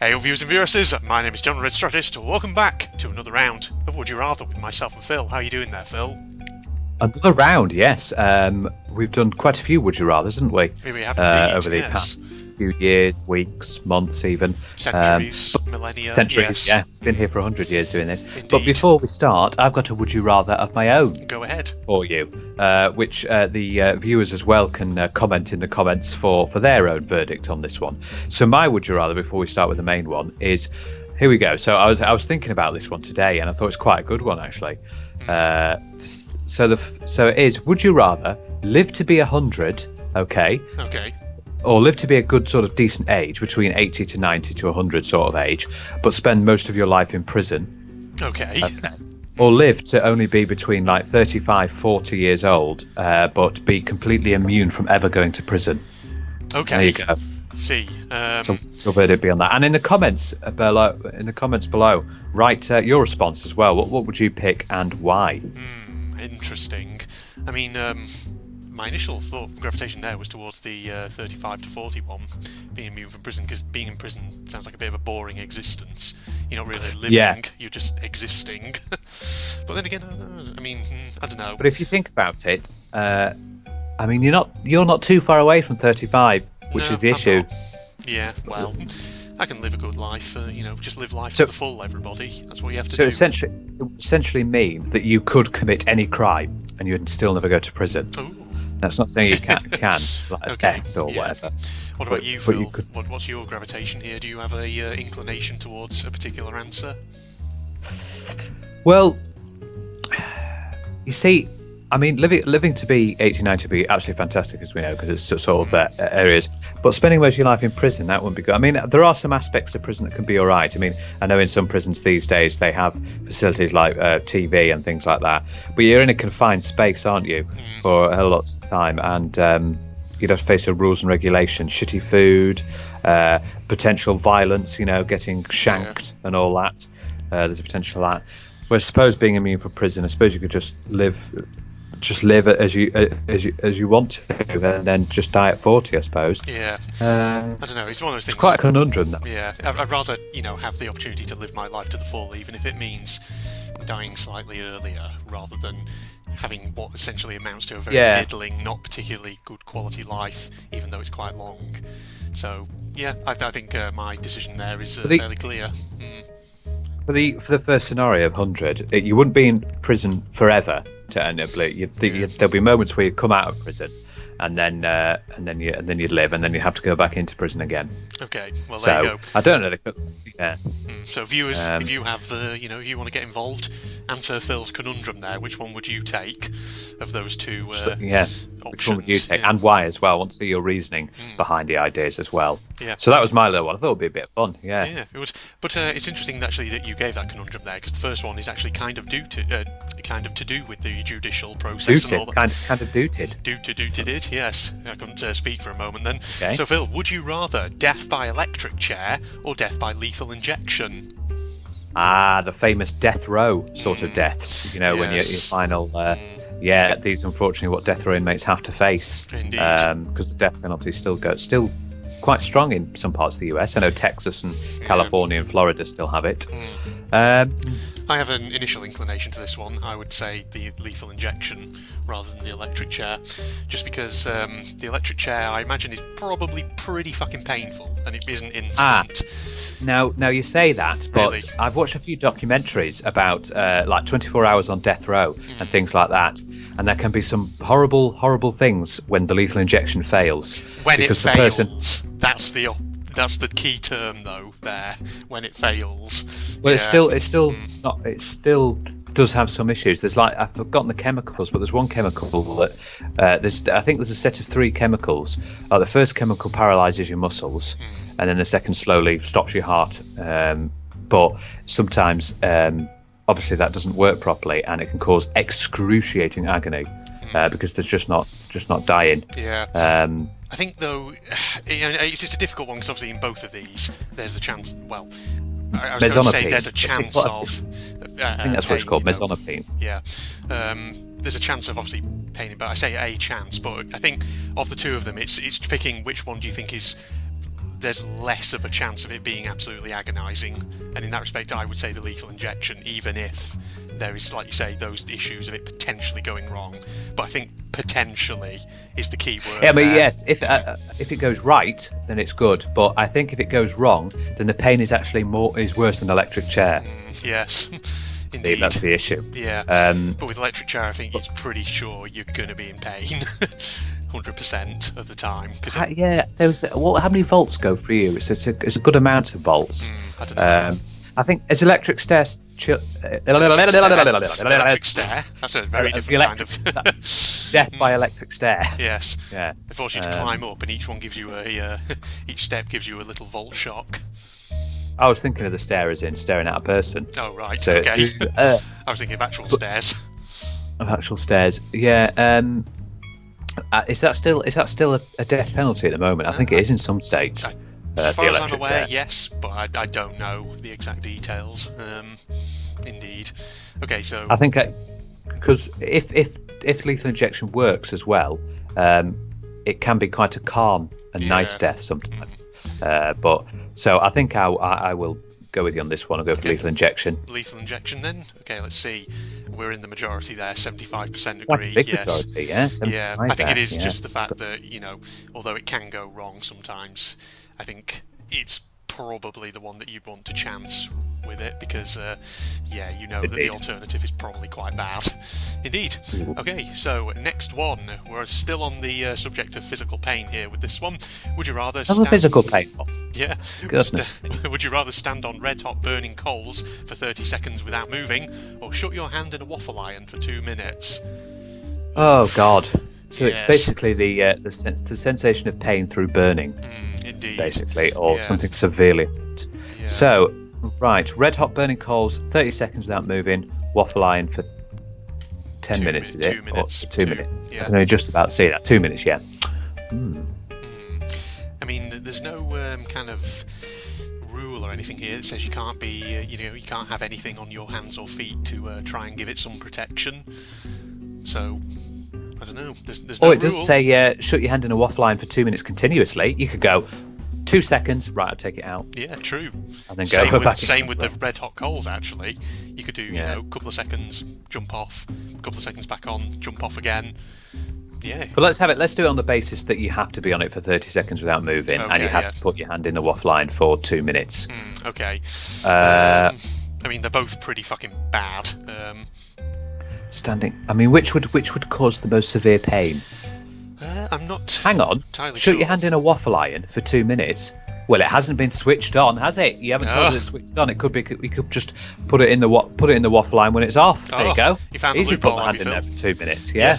Hey, viewers and viewresses, my name is John Red Strategist. Welcome back to another round of Would You Rather with myself and Phil. How are you doing there, Phil? Another round, yes. We've done quite a few Would You Rathers, haven't we? We have indeed, over the past few years, weeks, months even. Centuries, millennia. Centuries, yes. yeah. Been here for 100 years doing this. Indeed. But before we start, I've got a Would You Rather of my own. Go ahead. For you, which the viewers as well can comment in the comments for their own verdict on this one. So my Would You Rather, before we start with the main one, is... Here we go. So I was thinking about this one today, and I thought it's quite a good one, actually. So it is: would you rather live to be 100, okay, or live to be a good sort of decent age, between 80 to 90 to 100 sort of age, but spend most of your life in prison? Okay. Or live to only be between like 35, 40 years old, but be completely immune from ever going to prison. Okay. There you go. See. So your verdict be on that, and in the comments below, write your response as well. What would you pick and why? Interesting. I mean, my initial gravitation there was towards the 35 to 41, being immune from prison, because being in prison sounds like a bit of a boring existence. You're not really living, you're just existing. But then again, I don't know. But if you think about it, I mean, you're not too far away from 35, which is the issue. Yeah, well, I can live a good life, just live life to the full, everybody. That's what you have to do. So it would essentially mean that you could commit any crime and you'd still never go to prison. Ooh. That's not saying you can like a theft or whatever. What about you, Phil? What's your gravitation here? Do you have a inclination towards a particular answer? Well, you see, I mean, living to be 80, 90 would be absolutely fantastic, as we know, because it's sort of areas. But spending most of your life in prison, that wouldn't be good. I mean, there are some aspects of prison that can be all right. I mean, I know in some prisons these days they have facilities like TV and things like that. But you're in a confined space, aren't you, for a lot of time? And you'd have to face the rules and regulations, shitty food, potential violence, getting shanked and all that. There's a potential for that. Whereas, suppose being immune from prison, I suppose you could just live as you want to, and then just die at 40, I suppose. Yeah. I don't know. It's one of those things. It's quite a conundrum, though. Yeah. I'd rather, have the opportunity to live my life to the full, even if it means dying slightly earlier, rather than having what essentially amounts to a very middling, not particularly good quality life, even though it's quite long. So, yeah, I think my decision there is fairly clear. For the first scenario of 100, you wouldn't be in prison forever. There'll be moments where you come out of prison, and then you'd live, and then you have to go back into prison again. Okay, well there you go. I don't know. Yeah. So viewers, if you have, if you want to get involved, answer Phil's conundrum there. Which one would you take of those two options? Which one would you take, and why as well? I want to see your reasoning behind the ideas as well. Yeah. So that was my little one. I thought it'd be a bit of fun. Yeah. Yeah, it would. But it's interesting actually that you gave that conundrum there, because the first one is actually kind of to do with the judicial process and all that. Kind of dooted. Dooted it, yes. I couldn't speak for a moment then. Okay. So Phil, would you rather death by electric chair or death by lethal injection? The famous death row sort of deaths. When you're your final. These unfortunately what death row inmates have to face. Indeed. Because the death penalty still quite strong in some parts of the US. I know Texas and California and Florida still have it. I have an initial inclination to this one. I would say the lethal injection rather than the electric chair, just because the electric chair, I imagine, is probably pretty fucking painful, and it isn't instant. Now you say that, but Really? I've watched a few documentaries about like 24 hours on death row and things like that, and there can be some horrible things when the lethal injection fails. When it fails, that's the key term, though. There, when it fails. Well, it still does have some issues. There's I've forgotten the chemicals, but there's one chemical that I think there's a set of 3 chemicals. The first chemical paralyzes your muscles, and then the second slowly stops your heart. But sometimes, obviously, that doesn't work properly, and it can cause excruciating agony because there's just not dying. Yeah. I think, though, it's just a difficult one, because obviously in both of these, there's the chance. Well, I was going to say there's a chance of. I think that's what it's called, mesonopine. Yeah. There's a chance of obviously pain, but I say a chance. But I think of the two of them, it's picking which one do you think is there's less of a chance of it being absolutely agonising. And in that respect, I would say the lethal injection, even if there is, like you say, those issues of it potentially going wrong. But I think potentially is the key word. Yeah, but yes, if it goes right, then it's good. But I think if it goes wrong, then the pain is actually worse than electric chair. Yes. Indeed. That's the issue. Yeah. But with electric chair, I think it's pretty sure you're going to be in pain 100% of the time. How many volts go for you? It's a good amount of volts. I don't know. I think as electric stairs. Electric stair. That's a very different kind of death by electric stair. Yes. Yeah. They force you to climb up, and each one gives you each step gives you a little volt shock. I was thinking of the stair as in staring at a person. Oh right, so, okay. I was thinking of actual stairs. Of actual stairs, yeah. Is that still a death penalty at the moment? I think it is in some states. As far as I'm aware, yes, but I don't know the exact details. Indeed. Okay, so I think because if lethal injection works as well, it can be quite a calm and nice death sometimes. But so I think I will go with you on this one. I'll go for lethal injection. Lethal injection then. Okay, let's see. We're in the majority there. 75% agree. Like a big majority, yeah. I think it is just the fact that although it can go wrong sometimes, I think it's probably the one that you'd want to chance with it because that the alternative is probably quite bad. Indeed. Okay, so next one. We're still on the subject of physical pain here with this one. Would you rather physical pain? Yeah. Goodness. Would you rather stand on red-hot burning coals for 30 seconds without moving, or shut your hand in a waffle iron for 2 minutes? Oh God. So it's basically the sensation of pain through burning. Indeed. Basically, or something severely. Yeah. So, right, red hot burning coals, 30 seconds without moving, waffle iron for 10 minutes, is it? 2 minutes. Or 2 minutes. Yeah. I can only just about see that. 2 minutes, yeah. I mean, there's no kind of rule or anything here that says you can't be, you can't have anything on your hands or feet to try and give it some protection. So, I don't know. There's no rule. It does say shut your hand in a waffle iron for 2 minutes continuously. You could go 2 seconds, right, I'll take it out. Yeah, true. And then go back. Same with the red hot coals, actually. You could do, a couple of seconds, jump off, a couple of seconds back on, jump off again. Yeah. But let's do it on the basis that you have to be on it for 30 seconds without moving, and you have to put your hand in the waffle iron for 2 minutes. Okay. I mean, they're both pretty fucking bad. Standing. I mean, which would cause the most severe pain? I'm not. Hang on. Shut your hand in a waffle iron for 2 minutes. Well, it hasn't been switched on, has it? You haven't told us it's switched on. It could be. We could just put it in the waffle iron when it's off. There you go. You found Easy the loophole, put my hand in there for 2 minutes. Yeah.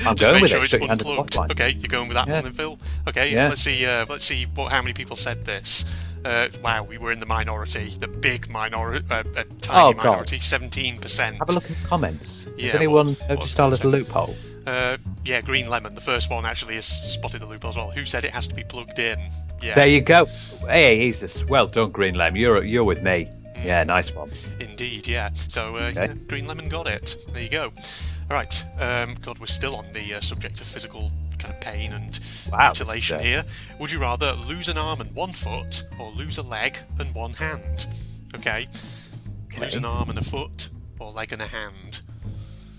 I'm going with it. Shut your hand in the waffle iron. Okay, you're going with that one then, Phil. Okay. Yeah. Let's see. How many people said this. Wow, we were in the minority, the big minority, tiny minority, 17%. Have a look at the comments. Has anyone noticed our little loophole? Green Lemon, the first one actually has spotted the loophole as well. Who said it has to be plugged in? Yeah. There you go. Hey, Jesus. Well done, Green Lemon. You're with me. Yeah, nice one. Indeed, yeah. So, Green Lemon got it. There you go. All right. God, we're still on the subject of physical kind of pain and mutilation here. Would you rather lose an arm and 1 foot, or lose a leg and 1 hand? Okay. Lose an arm and a foot, or leg and a hand?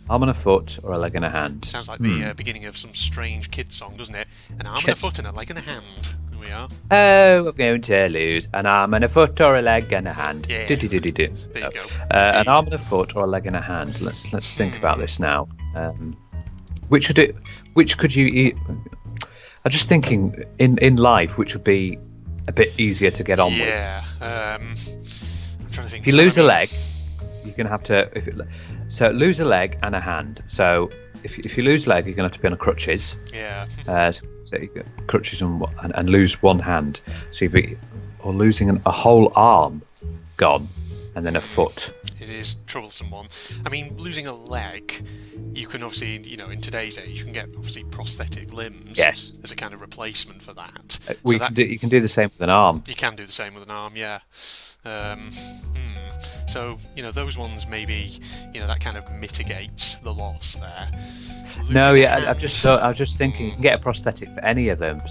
Arm and a foot, or a leg and a hand? Sounds like the beginning of some strange kid song, doesn't it? An arm and a foot and a leg and a hand. Here we are. Oh, I'm going to lose an arm and a foot, or a leg and a hand. Yeah. Do. There you go. An arm and a foot, or a leg and a hand. Let's think about this now. Which could you eat? I'm just thinking in life, which would be a bit easier to get on with. Yeah. I'm trying to think. If you lose a leg, you're gonna have to. So lose a leg and a hand. So if you lose a leg, you're gonna have to be on crutches. Yeah. So you get crutches and lose 1 hand. So you'd be losing a whole arm gone, and then a foot. It is a troublesome one. I mean, losing a leg, you can obviously, in today's age, you can get obviously prosthetic limbs as a kind of replacement for that. You can do the same with an arm. You can do the same with an arm, yeah. So, those ones maybe, that kind of mitigates the loss there. I was just thinking, you can get a prosthetic for any of them.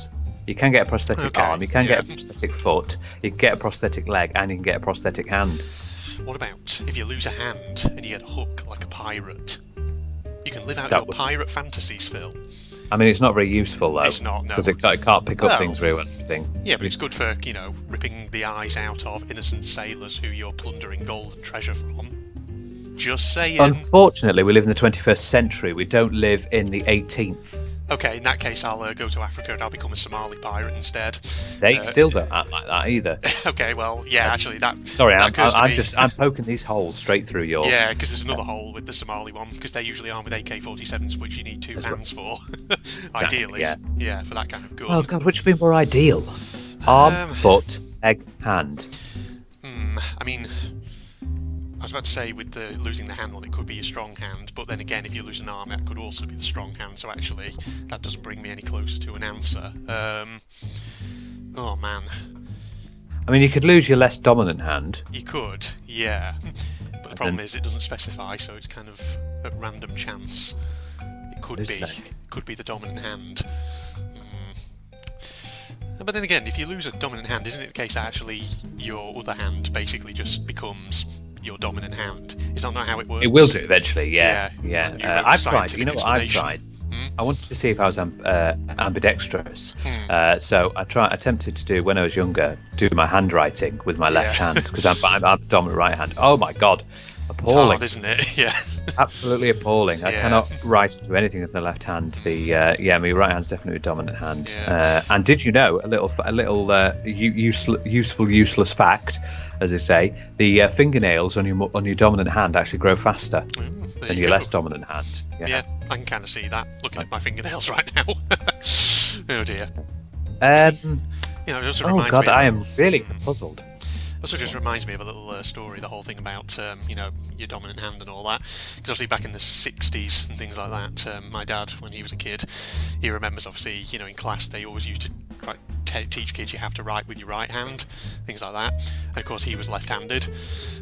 You can get a prosthetic arm, you can yeah. get a prosthetic foot, you can get a prosthetic leg, and you can get a prosthetic hand. What about if you lose a hand and you get a hook like a pirate? You can live out your pirate fantasies, Phil. I mean, it's not very useful, though. It's not, no. Because it can't pick up things very well, I think. Yeah, but it's good for, ripping the eyes out of innocent sailors who you're plundering gold and treasure from. Just saying. Unfortunately, we live in the 21st century. We don't live in the 18th. Okay, in that case, I'll go to Africa and I'll become a Somali pirate instead. They still don't act like that either. Okay, well, yeah, actually, that. Sorry, that I'm poking these holes straight through your. Yeah, because there's another hole with the Somali one, because they usually arm with AK-47s, which you need two hands for, ideally. Yeah, for that kind of gun. Oh God, which would be more ideal? Arm, foot, leg, hand. I mean, I was about to say with the losing the hand one, it could be a strong hand, but then again, if you lose an arm, that could also be the strong hand. So actually, that doesn't bring me any closer to an answer. Oh man. I mean, you could lose your less dominant hand. You could, yeah. But the problem is, it doesn't specify, so it's kind of at random chance. It could be the dominant hand. But then again, if you lose a dominant hand, isn't it the case that actually your other hand basically just becomes your dominant hand? Is that not how it works? It will do eventually, yeah. I've tried. scientific You know what I've tried? I wanted to see if I was ambidextrous. So I attempted to do, when I was younger, do my handwriting with my left hand, because I'm dominant right hand. Oh my God, appalling! It's hard, isn't it? Yeah. Absolutely appalling. I cannot write or do anything with the left hand. My right hand's definitely a dominant hand. Yeah. And did you know a little useless fact, as they say, the fingernails on your dominant hand actually grow faster than your less dominant hand. Yeah, I can kind of see that looking at my fingernails right now. Oh dear. It also reminds me. I am really puzzled. Also just reminds me of a little story, the whole thing about, your dominant hand and all that. Because obviously back in the 60s and things like that, my dad, when he was a kid, he remembers obviously, in class they always used to teach kids you have to write with your right hand, things like that. And of course he was left-handed.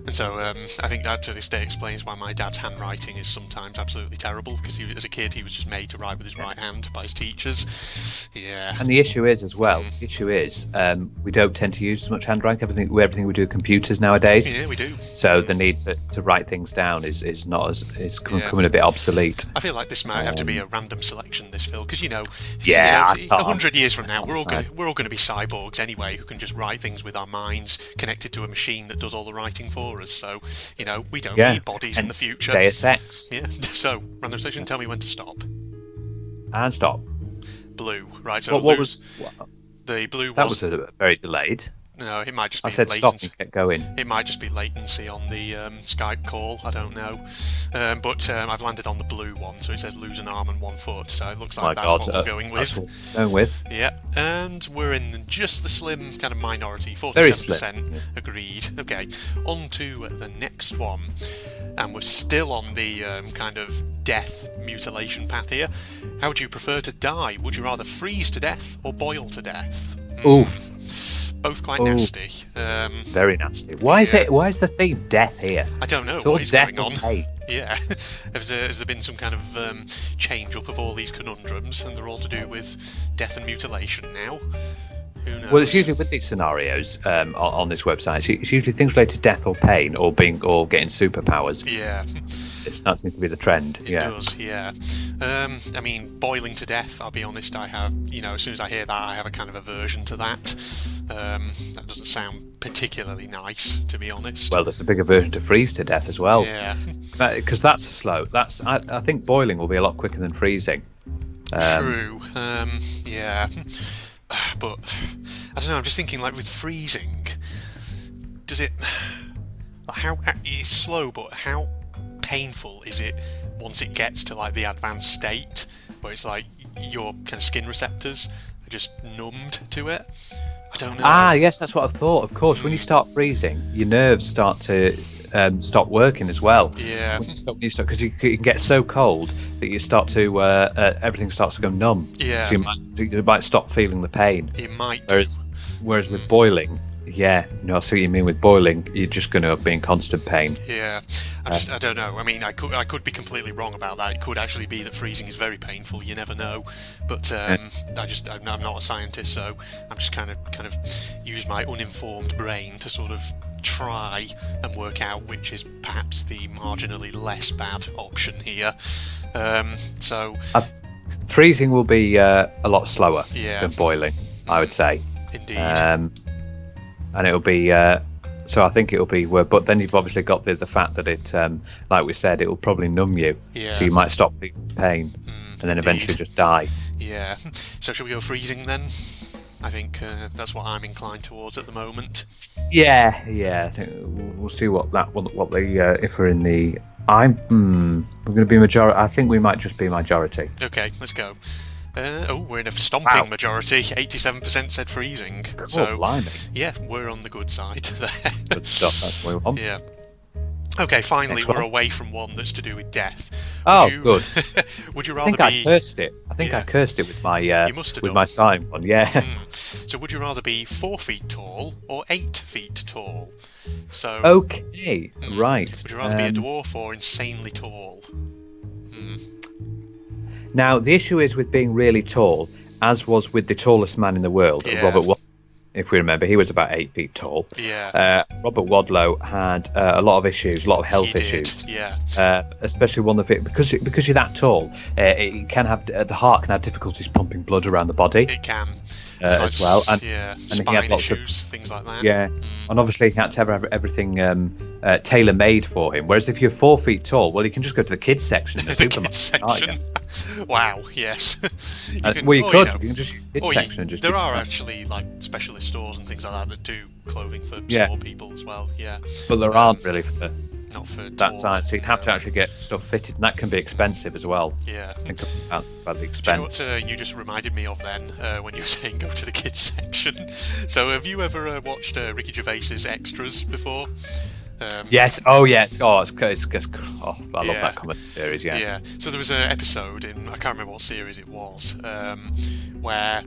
And so I think that to this day explains why my dad's handwriting is sometimes absolutely terrible, because as a kid he was just made to write with his right hand by his teachers. Yeah. And the issue is we don't tend to use as much handwriting. Everything we do with computers nowadays. Yeah, we do. So the need to write things down is becoming a bit obsolete. I feel like this might have to be a random selection, this, Phil, because 100 years from now we're all going to be cyborgs anyway, who can just write things with our minds connected to a machine that does all the writing for us. So we don't need bodies in the future. Deus Ex. Yeah. So random selection. Tell me when to stop. And stop. Blue. Right. So the blue was. That was very delayed. No, it might just be I said latency. stop and get going. It might just be latency on the Skype call, I don't know. But I've landed on the blue one, so it says lose an arm and 1 foot, so it looks like that's what we're going with. Yeah, and we're in just the slim kind of minority, 47% agreed. Okay, on to the next one. And we're still on the kind of death mutilation path here. How would you prefer to die? Would you rather freeze to death or boil to death? Oof. Both quite nasty. Very nasty. Why is the theme death here? I don't know. What is going on? Yeah. Has there been some kind of change up of all these conundrums, and they're all to do with death and mutilation now? Who knows? Well, it's usually with these scenarios on this website. It's usually things related to death or pain or getting superpowers. Yeah. That seems to be the trend. It does, yeah. I mean, boiling to death, I'll be honest, I have, as soon as I hear that, I have a kind of aversion to that. That doesn't sound particularly nice, to be honest. Well, there's a big aversion to freeze to death as well. Yeah. Because that's slow. I think boiling will be a lot quicker than freezing. True. Yeah. But, I don't know, I'm just thinking, like, with freezing, does it... It's slow, but how painful is it once it gets to like the advanced state where it's like your kind of skin receptors are just numbed to it? I don't know. Yes, that's what I thought. Of course, when you start freezing, your nerves start to stop working as well. Yeah. When you stop, because you can get so cold that you start to everything starts to go numb. Yeah. So you might stop feeling the pain. It might. Whereas with boiling, Yeah, I see what you mean with boiling. You're just going to be in constant pain. Yeah, I don't know. I mean, I could be completely wrong about that. It could actually be that freezing is very painful. You never know. But I'm not a scientist, so I'm just kind of use my uninformed brain to sort of try and work out which is perhaps the marginally less bad option here. Freezing will be a lot slower Yeah. than boiling, I would say. Indeed. And it'll be so I think it'll be, but then you've obviously got the fact that it, like we said, it will probably numb you, Yeah. so you might stop feeling pain and then eventually just die. Yeah. So shall we go freezing then? I think that's what I'm inclined towards at the moment. Yeah. I think we'll see what the if we're in the. We're going to be majority. I think we might just be majority. Okay, let's go. We're in a stomping majority. 87% said freezing. Cool, so, blimey. yeah, we're on the good side there. Good stuff. That's what we want. Yeah. Okay, finally, Next one. we're away from one that's to do with death. Good. Would you I rather think be? I cursed it. I think Yeah. I cursed it with my You must have with done. my starting one. Yeah. So, would you rather be 4 feet tall or 8 feet tall? So, Okay. Right. would you rather be a dwarf or insanely tall? Now the issue is with being really tall, as was with the tallest man in the world, Yeah. Robert Wadlow. If we remember, he was about 8 feet tall. Yeah. Robert Wadlow had a lot of issues, a lot of health He did, issues. Yeah. Especially one of it because you're that tall, it can have the heart can have difficulties pumping blood around the body It can. as well. And he he had spine lots of- issues, things like that. yeah, and obviously he had to have everything tailor made for him. Whereas if you're 4 feet tall, well, you can just go to the kids section in the, The supermarket. kids can't you? section. Wow. Yes. You You can- well, you or, could. know, You can just use the kids or section and just. there do are that. actually like specialist stores and things like that do clothing for Yeah. small people as well. Yeah. But there aren't really for Not for that tall, size. So you have to actually get stuff fitted, and that can be expensive as well. Yeah. Think about the Do you know expense. what you just reminded me of then when you were saying go to the kids section? So have you ever watched Ricky Gervais's Extras before? Yes. Oh, yes. Oh, I love Yeah. that comedy series. Yeah. Yeah. So there was an episode in, I can't remember what series it was, where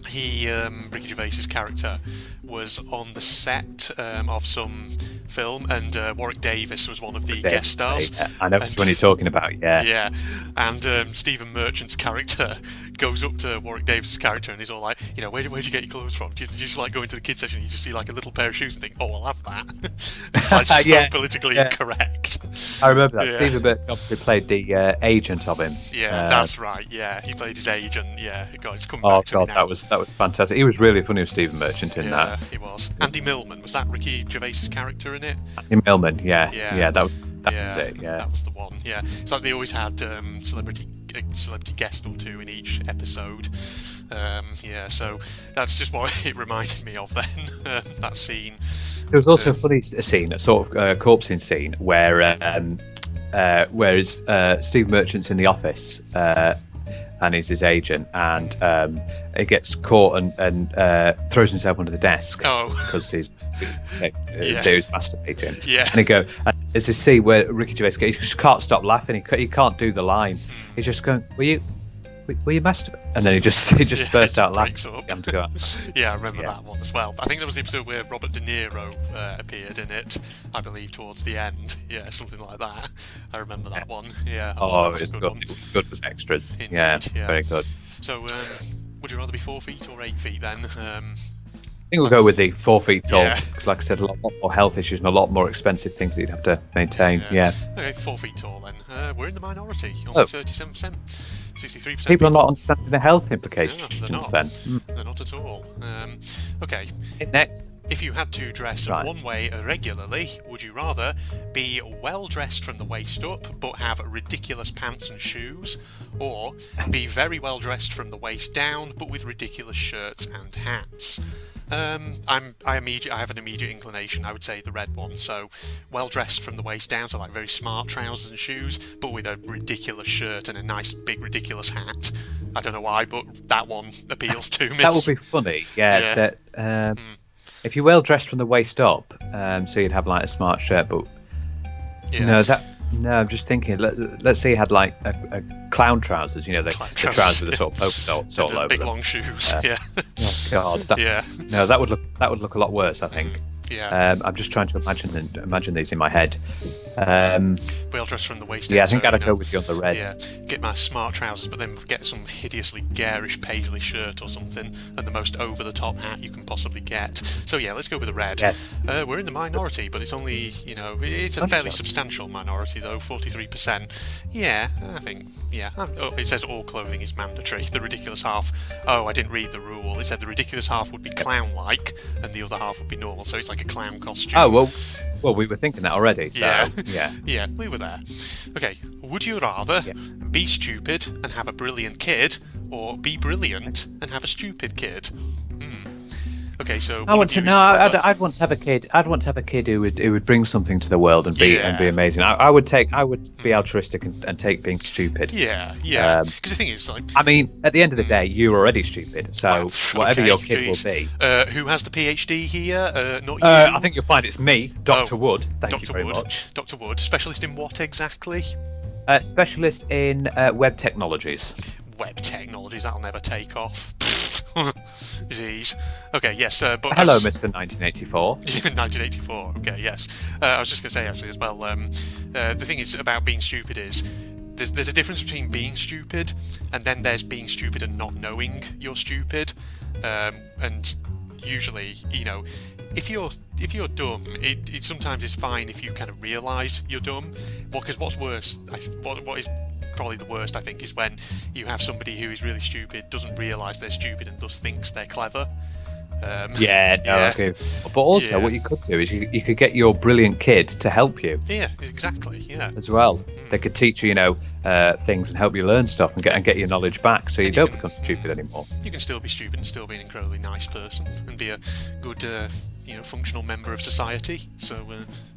Ricky Gervais's character was on the set of some film, and Warwick Davis was one of the guest stars. I know which one you're talking about. Yeah. Yeah, and Stephen Merchant's character goes up to Warwick Davis's character and he's all like, where'd you get your clothes from? Do you just like go into the kids section and you just see like a little pair of shoes and think, oh, I'll have that? It's like so Yeah, politically yeah. incorrect. I remember that. Yeah. Stephen Merchant obviously played the agent of him. Yeah, that's right. Yeah, he played his agent. Yeah, God, it's come Oh back to me god, now. that was fantastic. He was really funny with Stephen Merchant in Yeah, that. he was. Andy Millman, was that Ricky Gervais's character in it? Andy Millman, yeah, Yeah. that was it. Yeah, That was the one. Yeah, it's like they always had celebrity guest or two in each episode. Yeah, so that's just what it reminded me of then. That scene. there was also a funny scene, a sort of corpsing scene, where Steve Merchant's in the office and he's his agent, and he gets caught and throws himself under the desk because he's masturbating. Yeah. And there's this scene where Ricky Gervais he just can't stop laughing. He can't do the line. He's just going, "Were you masturbating?" And then he just bursts out laughing. breaks up. You have to go out. Yeah, I remember that one as well. I think that was the episode where Robert De Niro appeared in it, I believe, towards the end. Yeah, something like that. I remember that one. Yeah. Oh, that was it's a good. one. It was good as extras. Indeed, Yeah, yeah. very good. So, would you rather be 4 feet or 8 feet then? I think we'll go with the 4 feet tall Yeah. because, like I said, a lot more health issues and a lot more expensive things that you'd have to maintain. Yeah. Okay, 4 feet tall then. We're in the minority, Oh. only 37%. 63% People are not understanding the health implications they're not. then. They're not at all. Okay, Next. if you had to dress Right. one way regularly, would you rather be well dressed from the waist up but have ridiculous pants and shoes, or be very well dressed from the waist down but with ridiculous shirts and hats? I have an immediate inclination. I would say the red one. So, well dressed from the waist down, so like very smart trousers and shoes, but with a ridiculous shirt and a nice big ridiculous hat. I don't know why, but that one appeals to me. That would be funny. Yeah. Yeah. If you're well dressed from the waist up, so you'd have like a smart shirt, but Yeah. no, I'm just thinking. Let's say you had like a clown trousers. The Clown trousers trousers, with the sort of polka dots all the over big them. long shoes. Yeah. Oh God, no, that would look a lot worse, I think. Yeah. I'm just trying to imagine these in my head. Well dressed from the waist down. Yeah, I think I'd go with you on the red. Yeah, get my smart trousers, but then get some hideously garish paisley shirt or something, and the most over-the-top hat you can possibly get. So yeah, let's go with the red. Yeah. We're in the minority, but it's only, it's a fairly substantial minority though, 43%. Yeah, I think, yeah. Oh, it says all clothing is mandatory. The ridiculous half. Oh, I didn't read the rule. It said the ridiculous half would be clown-like, and the other half would be normal. So it's like a clown costume. Oh well, we were thinking that already. So, yeah, we were there. Okay, would you rather be stupid and have a brilliant kid, or be brilliant and have a stupid kid? Okay, so I'd want to have a kid. I'd want to have a kid who would bring something to the world and be amazing. I would be altruistic and take being stupid. Yeah. Because the thing is, like, I mean, at the end of the day, you're already stupid. So whatever your kid will be. Who has the PhD here? Not you. I think you'll find it's me, Dr. Wood. Thank you very much. Dr. Wood, specialist in what exactly? Specialist in web technologies. Web technologies, that'll never take off. Jeez. Okay, yes. But hello, Mr. 1984. 1984. Okay, yes. I was just going to say actually as well. The thing is about being stupid is there's a difference between being stupid and then there's being stupid and not knowing you're stupid. And usually, if you're dumb, it sometimes is fine if you kind of realise you're dumb. Well, because what's worse, what is probably the worst, I think, is when you have somebody who is really stupid, doesn't realise they're stupid, and thus thinks they're clever. Okay. But also, what you could do is you could get your brilliant kid to help you. Yeah, exactly. Yeah. As well, they could teach you, things and help you learn stuff and get your knowledge back, so you don't become stupid anymore. You can still be stupid and still be an incredibly nice person and be a good, functional member of society. So.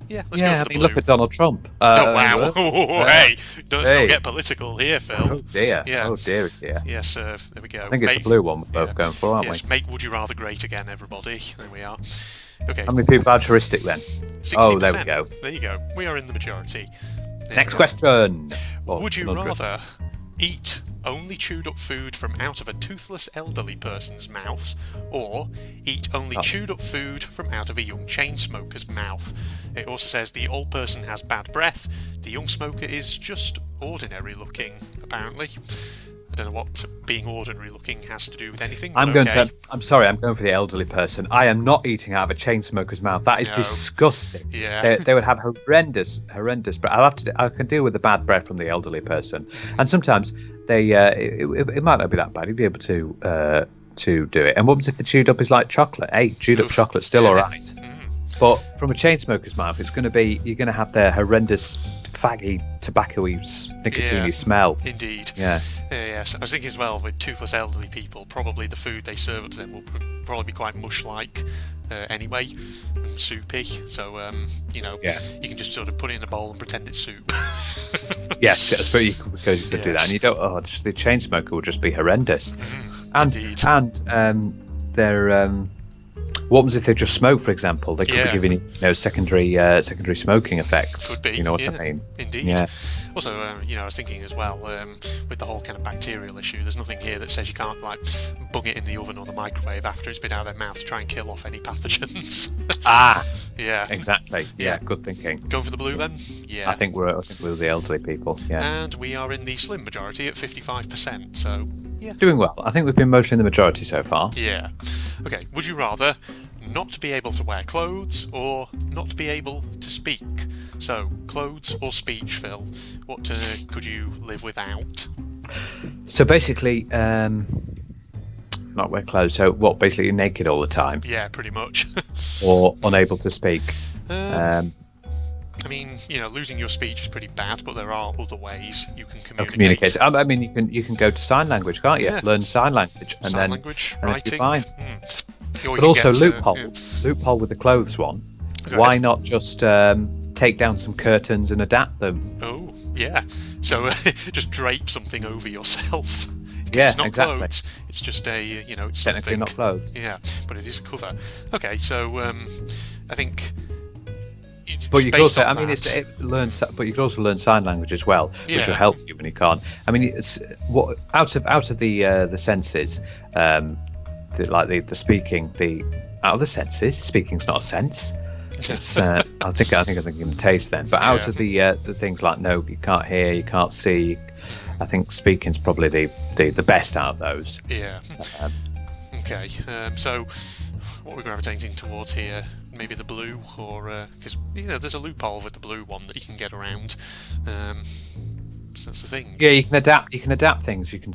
Let's go for the blue. Look at Donald Trump. Wow! Hey, let's not get political here, Phil. Oh dear! Yeah. Oh dear! Yes, there we go. I think it's the blue one we're both going for, aren't we? Yes, make Would You Rather great again, everybody. There we are. Okay. How many people are altruistic then? 60%. Oh, there we go. There you go. We are in the majority. Next question. Would you rather eat only chewed up food from out of a toothless elderly person's mouth, or eat only chewed up food from out of a young chain smoker's mouth? It also says the old person has bad breath, the young smoker is just ordinary looking, apparently. I don't know what being ordinary looking has to do with anything. I'm going for the elderly person. I am not eating out of a chain smoker's mouth. That is disgusting. Yeah. They would have horrendous. But I can deal with the bad breath from the elderly person. And sometimes it might not be that bad. You'd be able to do it. And what happens if the chewed up is like chocolate? Hey, chewed up chocolate's still all right. But from a chain smoker's mouth, you're going to have the horrendous, faggy, tobacco-y, nicotine-y smell. Indeed. Yeah. Yes, I was thinking as well, with toothless elderly people, probably the food they serve up to them will probably be quite mush-like anyway, and soupy. So, you can just sort of put it in a bowl and pretend it's soup. Yes, because you could do that. And you don't, just the chain smoker will just be horrendous. Indeed. And they're... what happens if they just smoke, for example? They could be giving secondary smoking effects. Could be. You know what I mean? Indeed. Yeah. Also, I was thinking as well, with the whole kind of bacterial issue, there's nothing here that says you can't bung it in the oven or the microwave after it's been out of their mouth to try and kill off any pathogens. Yeah. Exactly. Yeah. Good thinking. Go for the blue then. Yeah. I think we're the elderly people. Yeah. And we are in the slim majority at 55%. So. Yeah. Doing well. I think we've been mostly in the majority so far. Yeah. Okay, would you rather not be able to wear clothes or not be able to speak? So, clothes or speech, Phil? What could you live without? So basically, not wear clothes. So what, basically you're naked all the time? Yeah, pretty much. Or unable to speak? I mean, losing your speech is pretty bad, but there are other ways you can communicate. I mean, you can go to sign language, can't you? Yeah. Learn sign language, and sign language, writing. Fine. But also loophole with the clothes one. Why not just take down some curtains and adapt them? Oh, yeah. So just drape something over yourself. Yeah, it's not exactly. clothes. It's just it's technically something. not clothes. Yeah, but it is a cover. Okay, so I think. But you can also, but you can also learn sign language as well, which will help you when you can't. I mean, it's out of the senses. the speaking, the out of the senses. Speaking's not a sense. It's I think I'm thinking the taste then. But out of the things like no, you can't hear, you can't see. I think speaking's probably the best out of those. Yeah. Okay. So what we're gravitating towards here, maybe the blue, or because there's a loophole with the blue one that you can get around. So that's the thing. Yeah, you can adapt. You can adapt things. You can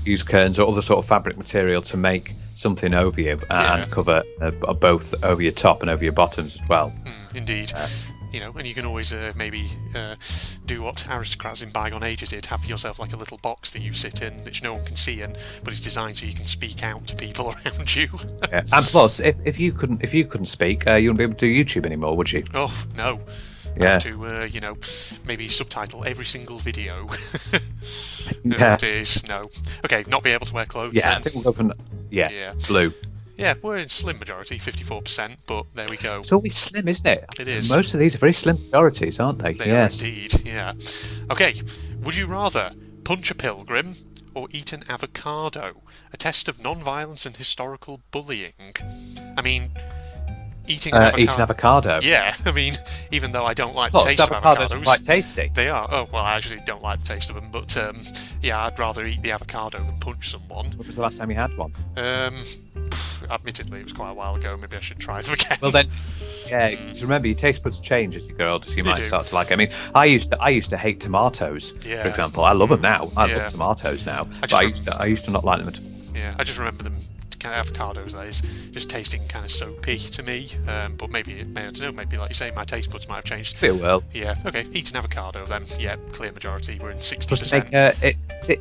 use curtains or other sort of fabric material to make something over you and cover both over your top and over your bottoms as well. Indeed. And you can always maybe do what aristocrats in bygone ages did: have yourself like a little box that you sit in, which no one can see in, but it's designed so you can speak out to people around you. Yeah. And plus, if you couldn't speak, you wouldn't be able to do YouTube anymore, would you? Oh no. Yeah. Have to, maybe subtitle every single video. Yeah. It is. No. Okay, not be able to wear clothes. Yeah, then. I think we'll go for blue. Yeah, we're in slim majority, 54%, but there we go. It's always slim, isn't it? It is. Most of these are very slim majorities, aren't they? They are indeed, yeah. Okay, would you rather punch a pilgrim or eat an avocado? A test of non-violence and historical bullying. I mean, eating an avocado. Yeah, I mean, even though I don't like the taste of avocados, are quite tasty. They are. Oh well, I actually don't like the taste of them, but I'd rather eat the avocado than punch someone. When was the last time you had one? Admittedly, it was quite a while ago. Maybe I should try them again. Well then, just remember your taste buds change as you grow older, so you might start to like. I mean, I used to hate tomatoes, for example. I love them now. I love tomatoes now, but I used to not like them at all. Yeah, I just remember them. Kind of avocados, that is, just tasting kind of soapy to me. But maybe I don't know. Maybe like you say, my taste buds might have changed. It will. Yeah. Okay. Eat an avocado then. Yeah. Clear majority. We're in 60%. Is it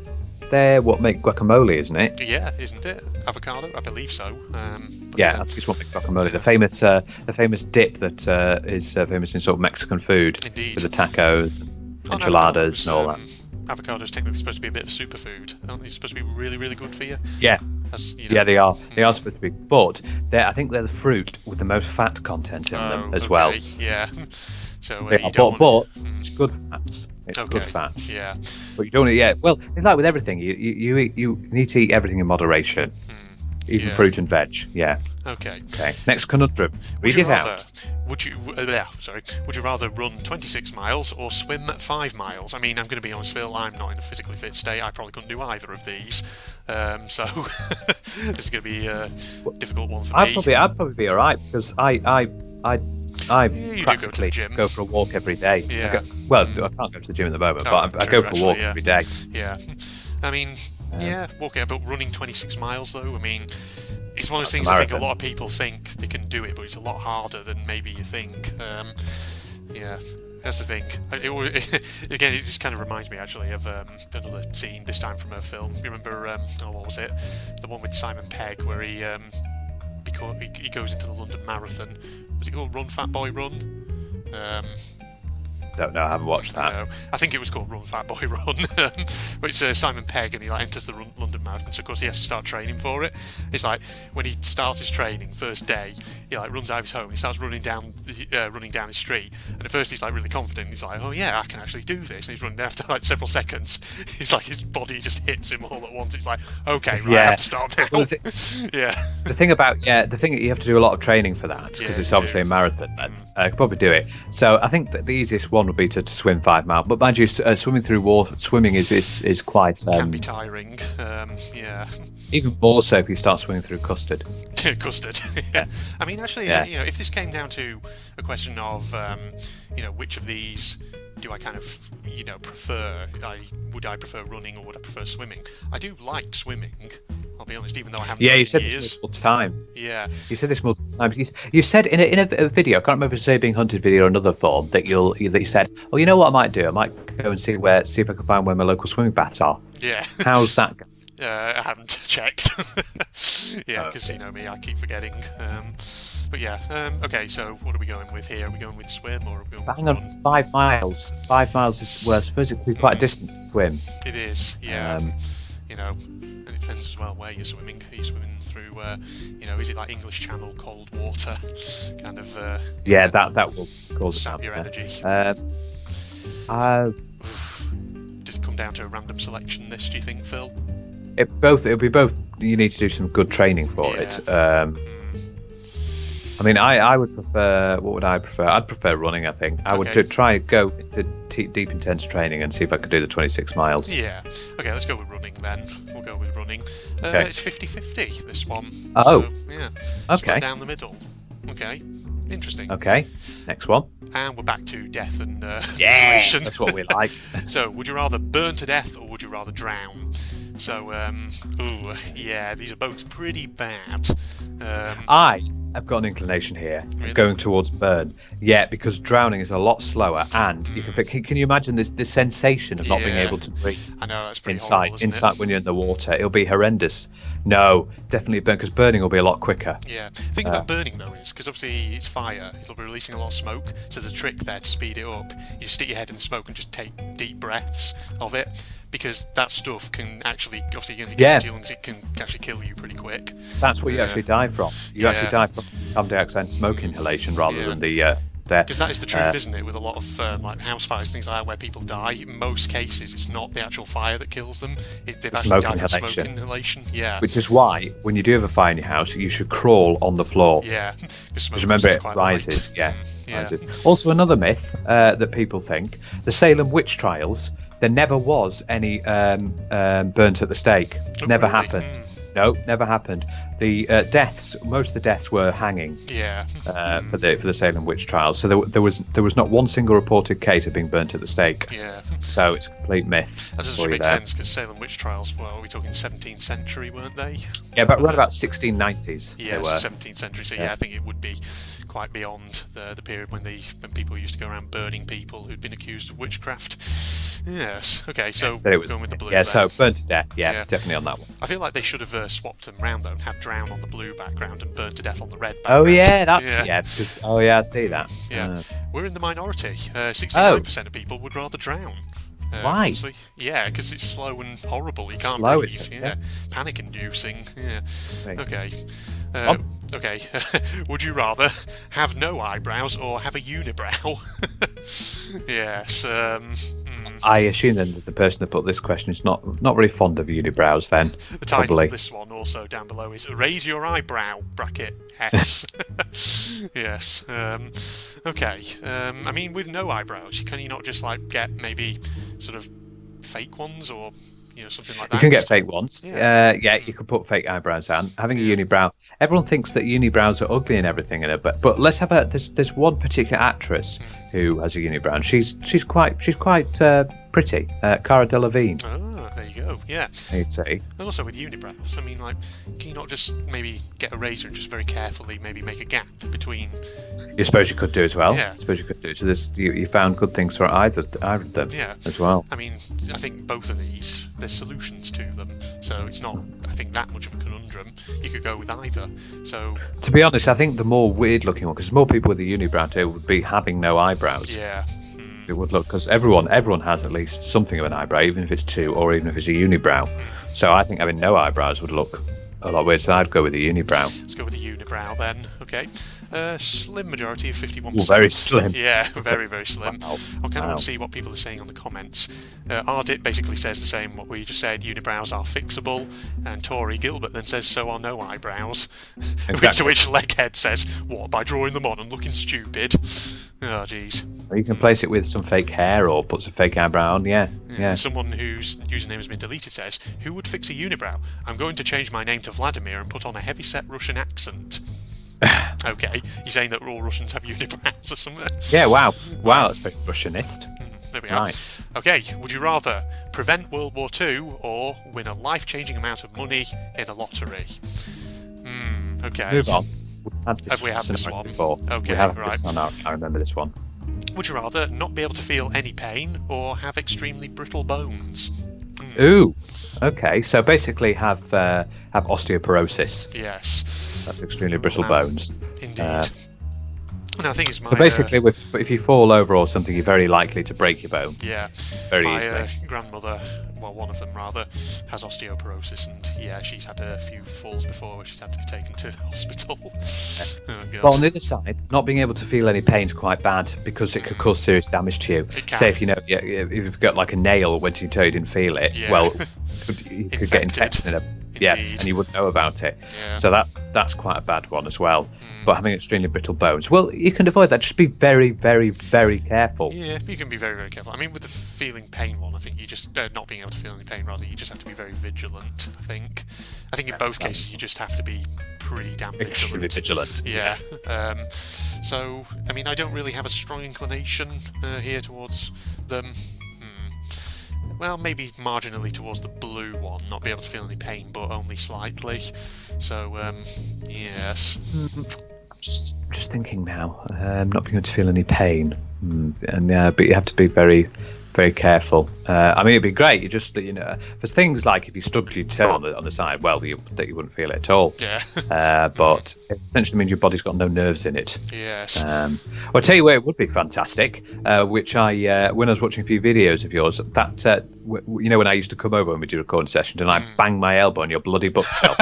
they're what make guacamole, isn't it? Yeah, isn't it? Avocado, I believe so. I think it's what makes guacamole. The famous dip that is famous in sort of Mexican food. Indeed. With the tacos, enchiladas, and all that. Avocados technically supposed to be a bit of a superfood, aren't they? Supposed to be really, really good for you. Yeah. Yeah, they are. They are supposed to be, but I think they're the fruit with the most fat content in them as well. Yeah. So, but it's good fats. It's good fats. Yeah. But you don't. Yeah. Well, it's like with everything. You need to eat everything in moderation. Even fruit and veg. Yeah. Okay. Next conundrum. Read it out. Would you rather run 26 miles or swim 5 miles? I mean, I'm going to be honest, Phil, I'm not in a physically fit state. I probably couldn't do either of these. So this is going to be a difficult one for me. I'd probably be all right because I practically go for a walk every day. Yeah. I can't go to the gym at the moment, but I go for a walk every day. Yeah. I mean, walking, but running 26 miles though, I mean, it's one of those things I think a lot of people think they can do it, but it's a lot harder than maybe you think. That's the thing. Again, it just kind of reminds me actually of another scene, this time from a film. You remember, what was it? The one with Simon Pegg where he goes into the London Marathon. Was it called Run Fat Boy Run? Don't know, I haven't watched that. No, I think it was called Run Fat Boy Run. But it's Simon Pegg, and he enters the London Marathon, so of course he has to start training for it. It's like when he starts his training first day, he runs out of his home, he starts running down his street, and at first he's really confident. He's like, oh yeah, I can actually do this, and he's running after several seconds. He's his body just hits him all at once. It's like, okay, right, I have to start now. Well, The thing that you have to do a lot of training for that because it's obviously a marathon. I could probably do it. So I think that the easiest one would be to swim 5 miles. But mind you, swimming through water, swimming is quite can be tiring. Even more so if you start swimming through custard. Custard. Yeah. I mean, actually, if this came down to a question of, which of these do I kind of, prefer? Would I prefer running or would I prefer swimming? I do like swimming. I'll be honest, even though I haven't. Yeah, you said this multiple times. Yeah, you said this multiple times. You said in a video, I can't remember if it's a Being Hunted video or another form that you said, oh, you know what I might do? I might go and see if I can find where my local swimming baths are. Yeah. How's that going? I haven't checked. Because you know me, I keep forgetting. But yeah, okay. So what are we going with here? Are we going with swim or are we going with hang on, 5 miles. 5 miles is I suppose it could be quite a distant to swim. It is, yeah. And it depends as well where you're swimming. Are you swimming through, is it like English Channel cold water, kind of? That will cause sap your energy. Does it come down to a random selection? This, do you think, Phil? It'll be both. You need to do some good training for it. I mean, I would prefer. What would I prefer? I'd prefer running. I think I would try go into deep, intense training and see if I could do the 26 miles. Yeah. Okay, let's go with running then. We'll go with running. It's 50-50, this one. Oh. So, yeah. Okay. Split down the middle. Okay. Interesting. Okay. Next one. And we're back to death and yes, mutilation. that's what we like. So, would you rather burn to death or would you rather drown? So, these are both pretty bad. I've got an inclination here, really? Going towards burn. Yeah, because drowning is a lot slower, and you can you imagine this sensation of not being able to breathe? I know, that's pretty horrible, isn't inside it? when you're in the water. It'll be horrendous. No, definitely burn, because burning will be a lot quicker. Yeah. The thing about burning, though, is because obviously it's fire, it'll be releasing a lot of smoke, so the trick there to speed it up, you just stick your head in the smoke and just take deep breaths of it, because that stuff can actually, obviously, when it gets into your lungs, it can actually kill you pretty quick. That's what you actually die from. You actually die from carbon dioxide and smoke inhalation rather than the death. Because that is the truth, isn't it? With a lot of like house fires, things like that, where people die, in most cases, it's not the actual fire that kills them. They've actually died from smoke inhalation. Yeah. Which is why, when you do have a fire in your house, you should crawl on the floor. Yeah. Because remember, it rises. Rises. Also, another myth that people think: the Salem witch trials. There never was any burnt at the stake. Never happened. No, never happened. The deaths, most of the deaths were hanging. Yeah. For the Salem witch trials. So there was not one single reported case of being burnt at the stake. Yeah. So it's a complete myth. That doesn't make sense, because Salem witch trials, well, are we talking 17th century, weren't they? Yeah, but around about 1690s. Yeah, 17th century. So I think it would be quite beyond the period when people used to go around burning people who'd been accused of witchcraft. Yes. Okay. So going with the blue. Yeah. So burnt to death. Yeah, definitely on that one. I feel like they should have swapped them round though, and had drown on the blue background and burnt to death on the red background. Oh yeah, because I see that. Yeah. We're in the minority. 69% of people would rather drown. Why? Honestly. Yeah, because it's slow and horrible. You can't breathe. Panic-inducing. Yeah. Okay. Okay. Would you rather have no eyebrows or have a unibrow? Yes. I assume then that the person that put this question is not very fond of unibrows. Then the title of this one also down below is "Raise Your Eyebrow" (S). Yes. Okay. I mean, with no eyebrows, can you not just like get maybe sort of fake ones or something like that? You can get fake ones. You can put fake eyebrows on. Having a unibrow, everyone thinks that unibrows are ugly and everything in it, but let's have there's one particular actress who has a unibrow, and she's quite pretty. Cara Delevingne. Oh, there you go. Yeah. You'd say. And also with unibrows, I mean, like, can you not just maybe get a razor and just very carefully maybe make a gap between? You suppose you could do as well. Yeah. I suppose you could do. So you found good things for either of them. Yeah. As well. I mean, I think both of these, there's solutions to them, so it's not, I think, that much of a conundrum. You could go with either. So. To be honest, I think the more weird-looking one, because more people with a unibrow too would be having no eyebrows. Yeah. It would look, because everyone has at least something of an eyebrow, even if it's two or even if it's a unibrow. So I think having no eyebrows would look a lot weird. So I'd go with the unibrow. Let's go with the unibrow then. Okay. Slim majority of 51%. Well, very slim. Yeah, very, very slim. Wow. I kind of want to see what people are saying on the comments. Ardit basically says the same, what we just said, unibrows are fixable, and Tori Gilbert then says, so are no eyebrows. Exactly. To which Leghead says, what, by drawing them on and looking stupid? Oh, jeez. Or you can place it with some fake hair or put some fake eyebrow on, yeah. Someone whose username has been deleted says, who would fix a unibrow? I'm going to change my name to Vladimir and put on a heavy-set Russian accent. Okay, you're saying that all Russians have unibrows or something? Yeah, wow, that's very Russianist. There we are. Okay, would you rather prevent World War II or win a life-changing amount of money in a lottery? Okay. Move on. Have we had this one before? Okay, we have right. This one. I remember this one. Would you rather not be able to feel any pain or have extremely brittle bones? Ooh. Okay, so basically have osteoporosis. Yes. That's extremely brittle bones. Indeed. No, I think it's my. So basically, if you fall over or something, you're very likely to break your bone. Yeah. Very my easily. Grandmother, well, one of them rather, has osteoporosis, and yeah, she's had a few falls before where she's had to be taken to hospital. Oh, God. But on the other side, not being able to feel any pain is quite bad because it could cause serious damage to you. It can. Say if if you've got like a nail went to your toe, you didn't feel it. Yeah. Well, you could get infected in a and you wouldn't know about it. Yeah. So that's quite a bad one as well. But having extremely brittle bones, well, you can avoid that. Just be very, very, very careful. Yeah, you can be very, very careful. I mean, with the feeling pain one, I think you just not being able to feel any pain. Rather, you just have to be very vigilant. I think in both cases you just have to be pretty damn vigilant. Extremely vigilant. Yeah. So, I mean, I don't really have a strong inclination here towards them. Well, maybe marginally towards the blue one, not be able to feel any pain, but only slightly. So, yes. Just thinking now, not being able to feel any pain, but you have to be very, very careful. I mean, it'd be great. You just, for things like if you stubbed your toe on the side, well, you wouldn't feel it at all. Yeah. But it essentially means your body's got no nerves in it. Yes. I'll tell you where it would be fantastic, which I, when I was watching a few videos of yours, that, when I used to come over when we do recording sessions and I bang my elbow on your bloody bookshelf.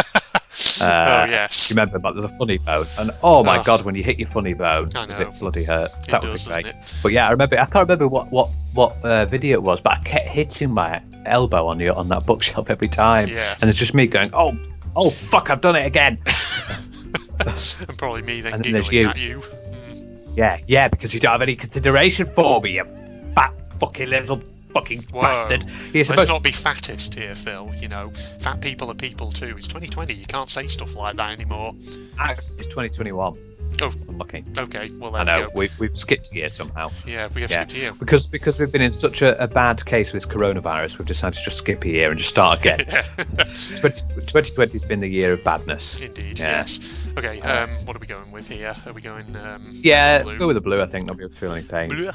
Oh, yes. You remember about the funny bone? And oh my God, when you hit your funny bone, does it bloody hurt? That would be great. But yeah, I can't remember what video it was, but I kept hitting my elbow on that bookshelf every time. Yeah. And it's just me going, oh fuck, I've done it again. And probably me then and giggling at you. Yeah, because you don't have any consideration for me, you fat fucking little fucking bastard. Let's not be fattest here, Phil. Fat people are people too. It's 2020. You can't say stuff like that anymore. It's 2021. Oh, unlucky. Okay, well there I know we go. We've skipped a year somehow. Yeah, we have skipped a year because we've been in such a bad case with coronavirus. We've decided to just skip a year and just start again. 2020 has been the year of badness. Indeed. Yeah. Yes. Okay. What are we going with here? Are we going? Blue? Go with the blue. I think not be able to feel any pain. Blue.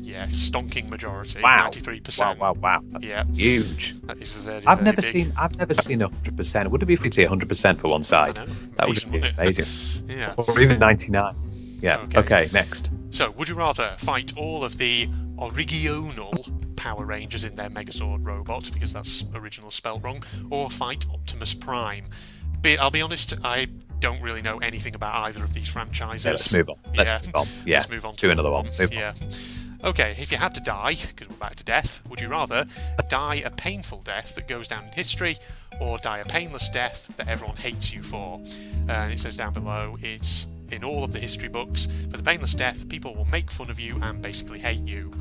Yeah, stonking majority. Wow. 93%. Wow. That's huge. That is very. I've very never big. seen 100%. Would it be if we'd say 100% for one side? I know. That would be amazing. Yeah. Or even 99. Yeah. Okay. Next. So, would you rather fight all of the original Power Rangers in their Megazord robot, because that's original spelt wrong, or fight Optimus Prime? I'll be honest, I don't really know anything about either of these franchises. Yeah, let's move on. Yeah. Let's move on to another one. Yeah. Okay, if you had to die, because we're back to death, would you rather die a painful death that goes down in history, or die a painless death that everyone hates you for? And it says down below, it's in all of the history books, for the painless death, people will make fun of you and basically hate you.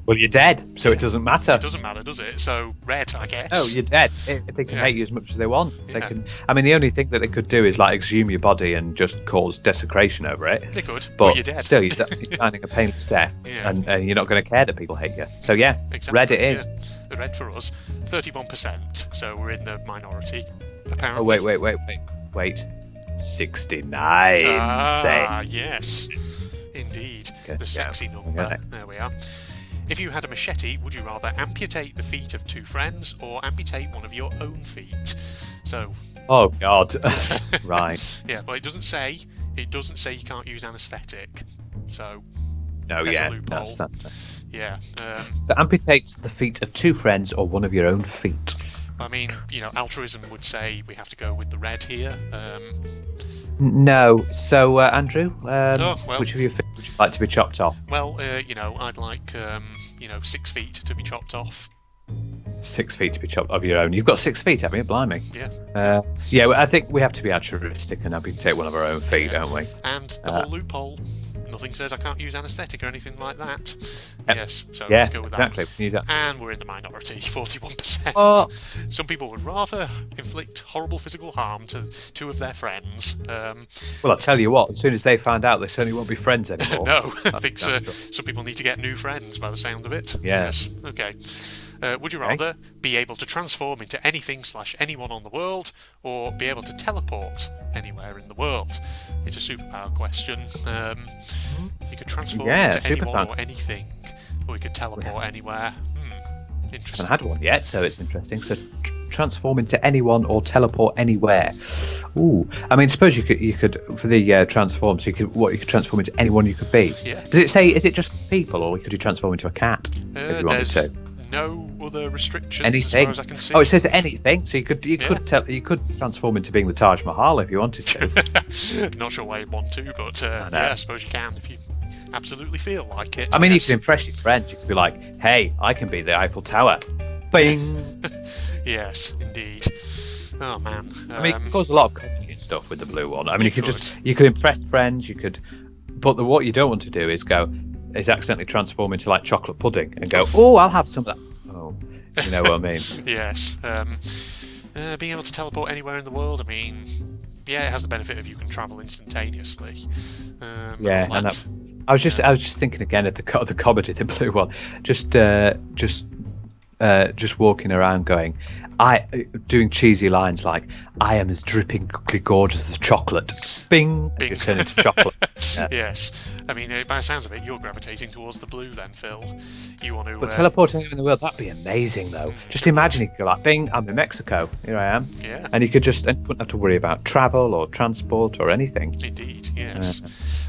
Well, you're dead, so it doesn't matter. It doesn't matter, does it? So, red, I guess. No, you're dead. They can hate you as much as they want. They can. I mean, the only thing that they could do is exhume your body and just cause desecration over it. They could, but you're dead. Still, you're dying a painless death, and you're not going to care that people hate you. So yeah, exactly, red it is. Yeah. The red for us, 31%. So we're in the minority, apparently. Oh wait. 69. Yes, indeed. Okay, the sexy number. There we are. If you had a machete, would you rather amputate the feet of two friends or amputate one of your own feet? So. Oh God. Right. Yeah, but it doesn't say you can't use anaesthetic. So. No. There's Yeah. a loophole. That's yeah. So amputate the feet of two friends or one of your own feet. I mean, altruism would say we have to go with the red here. No. So, Andrew, well, which of your feet would you like to be chopped off? Well, I'd like, 6 feet to be chopped off. 6 feet to be chopped of your own. You've got 6 feet, haven't you? Blimey. Yeah. Yeah, I think we have to be altruistic and amputate one of our own feet, don't we? And the whole loophole. Nothing says I can't use anaesthetic or anything like that. Yep. Yes, so let's go with that. Exactly. And we're in the minority, 41%. Some people would rather inflict horrible physical harm to two of their friends. Well, I'll tell you what, as soon as they find out, they certainly won't be friends anymore. No, I think some people need to get new friends by the sound of it. Yeah. Yes, okay. Would you rather be able to transform into anything/anyone on the world, or be able to teleport anywhere in the world? It's a superpower question. You could transform into anyone or anything, or you could teleport anywhere. Interesting. I haven't had one yet, so it's interesting. So transform into anyone or teleport anywhere. Ooh, I mean, suppose you could for the transform. So you could transform into anyone you could be. Yeah. Does it say? Is it just people, or could you transform into a cat if you wanted to? No other restrictions anything. as far as I can see. Oh, it says anything. So you could transform into being the Taj Mahal if you wanted to. Not sure why you'd want to, but I suppose you can if you absolutely feel like it. I mean, you can impress your friends. You could be like, "Hey, I can be the Eiffel Tower." Bing. Yes, indeed. Oh man. I mean, it caused a lot of complicated stuff with the blue one. I mean, It you could impress friends, but what you don't want to do is accidentally transform into like chocolate pudding and go, oh, I'll have some of that. Oh, you know what I mean? Yes. Being able to teleport anywhere in the world, I mean, yeah, it has the benefit of you can travel instantaneously. Yeah, I was just thinking again of the comedy, the blue one, just walking around going, doing cheesy lines like, I am as drippingly gorgeous as chocolate. Bing! Bing. You turn into chocolate. Yeah. Yes. I mean, by the sounds of it, you're gravitating towards the blue then, Phil. You want to... But teleporting anywhere in the world, that'd be amazing, though. Just imagine you could go like, Bing, I'm in Mexico. Here I am. Yeah. And you wouldn't have to worry about travel or transport or anything. Indeed, yes.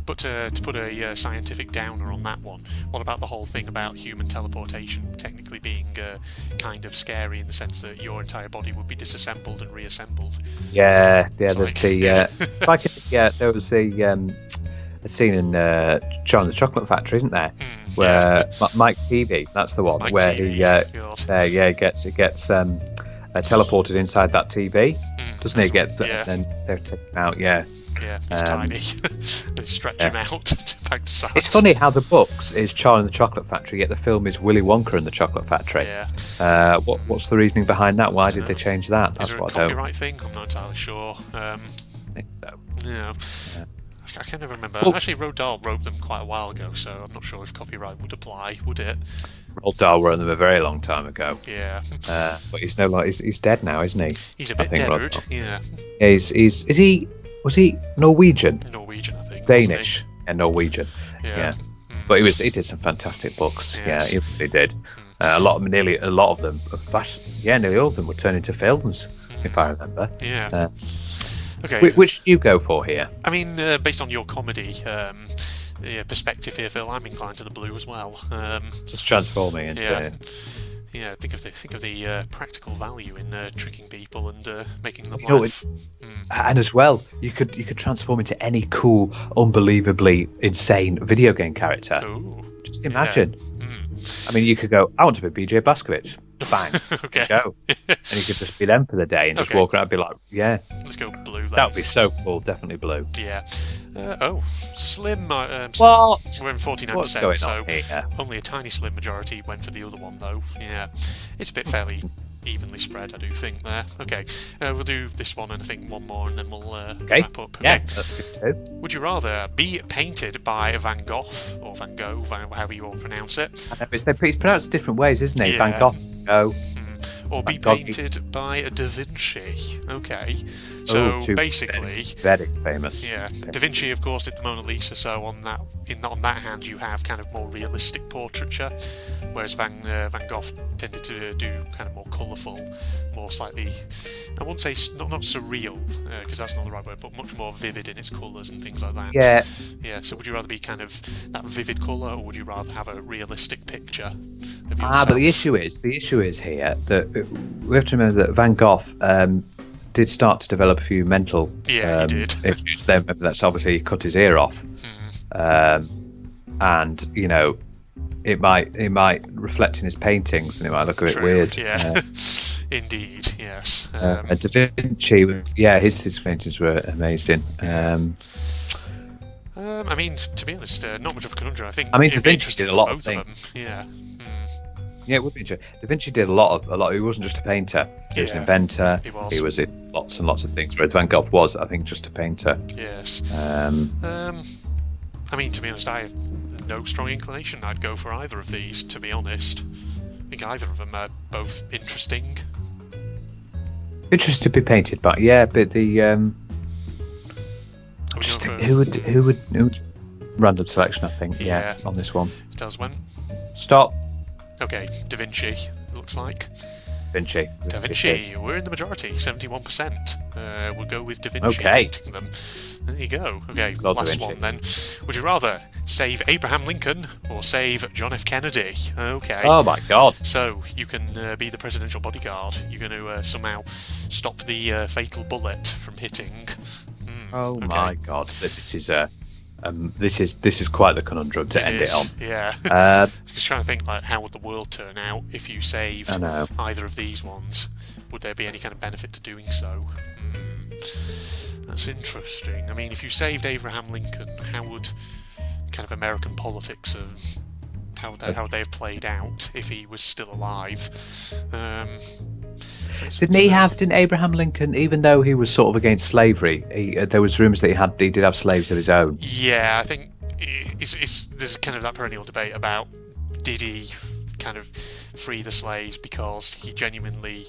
But to put a scientific downer on that one, what about the whole thing about human teleportation technically being kind of scary in the sense that your entire body would be disassembled and reassembled? Yeah. There's like, there was a scene in Charlie and the Chocolate Factory, isn't there? Where Mike Peavy, that's the one, Mike where TV, he gets teleported inside that TV, doesn't he? Then they're taken out. Yeah, he's tiny. They stretch him out back to size. It's funny how the books is Charlie and the Chocolate Factory, yet the film is Willy Wonka and the Chocolate Factory. Yeah. What's the reasoning behind that? Why did they change that? That's what I don't. Is there a copyright thing? I'm not entirely sure. I think so. Yeah. I can never remember. Actually, Roald Dahl wrote them quite a while ago, so I'm not sure if copyright would apply, would it? Roald Dahl wrote them a very long time ago. Yeah. But he's he's dead now, isn't he? He's a bit dead, yeah. Was he Norwegian? Norwegian, I think. Danish and Norwegian. Yeah. But he did some fantastic books. Yes. Yeah, he really did. Nearly all of them were turned into films, if I remember. Yeah. Okay. Which do you go for here? I mean, based on your comedy perspective here, Phil, I'm inclined to the blue as well. Just transforming into. Yeah. Think of the practical value in tricking people and making them laugh. And as well, you could transform into any cool, unbelievably insane video game character. Ooh. Just imagine. I mean, you could go, I want to be BJ Blazkowicz. Bang. Okay. Go. And you could just be them for the day and just walk around and be like, yeah. Let's go blue then. That would be so cool. Definitely blue. Yeah. Slim. What? We're in 49%, so only a tiny slim majority went for the other one, though. Yeah. It's a bit fairly evenly spread, I do think, there. Okay. We'll do this one and I think one more and then we'll wrap up. Yeah, that's good too. Would you rather be painted by Van Gogh, or Van Gogh, however you all pronounce it? It's pronounced different ways, isn't it? Yeah. Van Gogh. Or be painted by Da Vinci. Okay. So basically, very famous. Yeah, Da Vinci, of course, did the Mona Lisa. So on that hand, you have kind of more realistic portraiture, whereas Van Gogh tended to do kind of more colourful, more slightly, I wouldn't say not surreal, because that's not the right word, but much more vivid in its colours and things like that. Yeah. Yeah. So would you rather be kind of that vivid colour, or would you rather have a realistic picture of yourself? But the issue is here that we have to remember that Van Gogh did start to develop a few mental he did. issues. Then that's obviously he cut his ear off, and it might reflect in his paintings, and it might look a bit weird. Yeah, indeed, yes. And Da Vinci, his paintings were amazing. I mean, to be honest, not much of a conundrum. Da Vinci did a lot of things. Yeah. Yeah, it would be interesting. Da Vinci did a lot. He wasn't just a painter. He was an inventor. He was in lots and lots of things. Whereas Van Gogh was, I think, just a painter. Yes. I mean, to be honest, I have no strong inclination. I'd go for either of these. To be honest, I think either of them are both interesting. Interesting to be painted, but the who would random selection? I think. Yeah, on this one. It does when. Stop. Okay, Da Vinci, looks like. Da Vinci, we're in the majority, 71%. We'll go with Da Vinci painting them. There you go. Okay, last one then. Would you rather save Abraham Lincoln or save John F. Kennedy? Okay. Oh my God. So, you can be the presidential bodyguard. You're going to somehow stop the fatal bullet from hitting. My God. This is This is quite the conundrum to end it on. Yeah. Just trying to think, like, how would the world turn out if you saved either of these ones? Would there be any kind of benefit to doing so? That's interesting. I mean, if you saved Abraham Lincoln, how would kind of American politics have how would they have played out if he was still alive? Didn't Abraham Lincoln, even though he was sort of against slavery, there was rumours that he did have slaves of his own? Yeah, I think there's kind of that perennial debate about, did he kind of free the slaves because he genuinely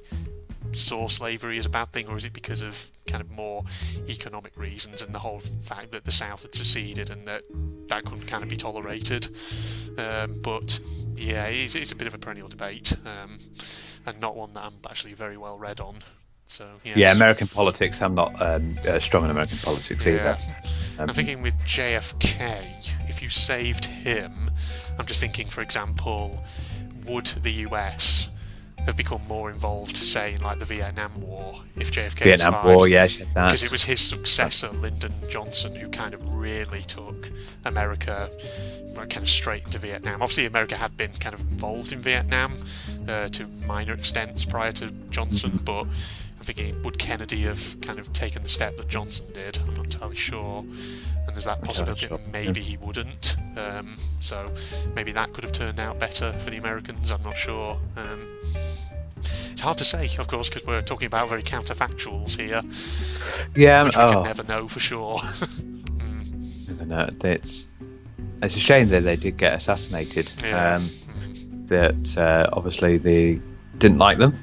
saw slavery as a bad thing, or is it because of kind of more economic reasons and the whole fact that the South had seceded and that couldn't kind of be tolerated? But yeah, it's a bit of a perennial debate, and not one that I'm actually very well read on. So yes. Yeah, American politics. I'm not strong in American politics either. I'm thinking with JFK, if you saved him, I'm just thinking, for example, would the US have become more involved, say, in like the Vietnam War if JFK survived? War, yes, because it was his successor, Lyndon Johnson, who kind of really took America kind of straight into Vietnam. Obviously, America had been kind of involved in Vietnam to minor extents prior to Johnson, but I'm thinking, would Kennedy have kind of taken the step that Johnson did? I'm not entirely sure. And there's that possibility that maybe he wouldn't. So maybe that could have turned out better for the Americans. I'm not sure. It's hard to say, of course, because we're talking about very counterfactuals here. Yeah, which we can never know for sure. Never know. It's a shame that they did get assassinated. Yeah. That obviously they didn't like them,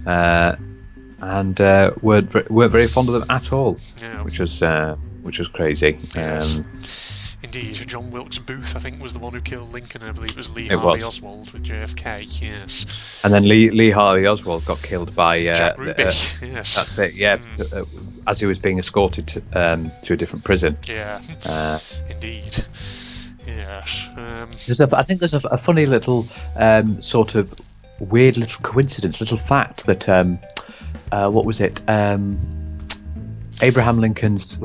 and weren't very fond of them at all. Yeah. Which was crazy. Yes. Indeed, John Wilkes Booth, I think, was the one who killed Lincoln, and I believe it was Lee Harvey Oswald with JFK. Yes. And then Lee Harvey Oswald got killed by Jack Ruby. Yes. That's it. Yeah. As he was being escorted to a different prison. Yeah. Indeed. Yes. I think there's a funny little sort of weird little coincidence, little fact that what was it? Abraham Lincoln's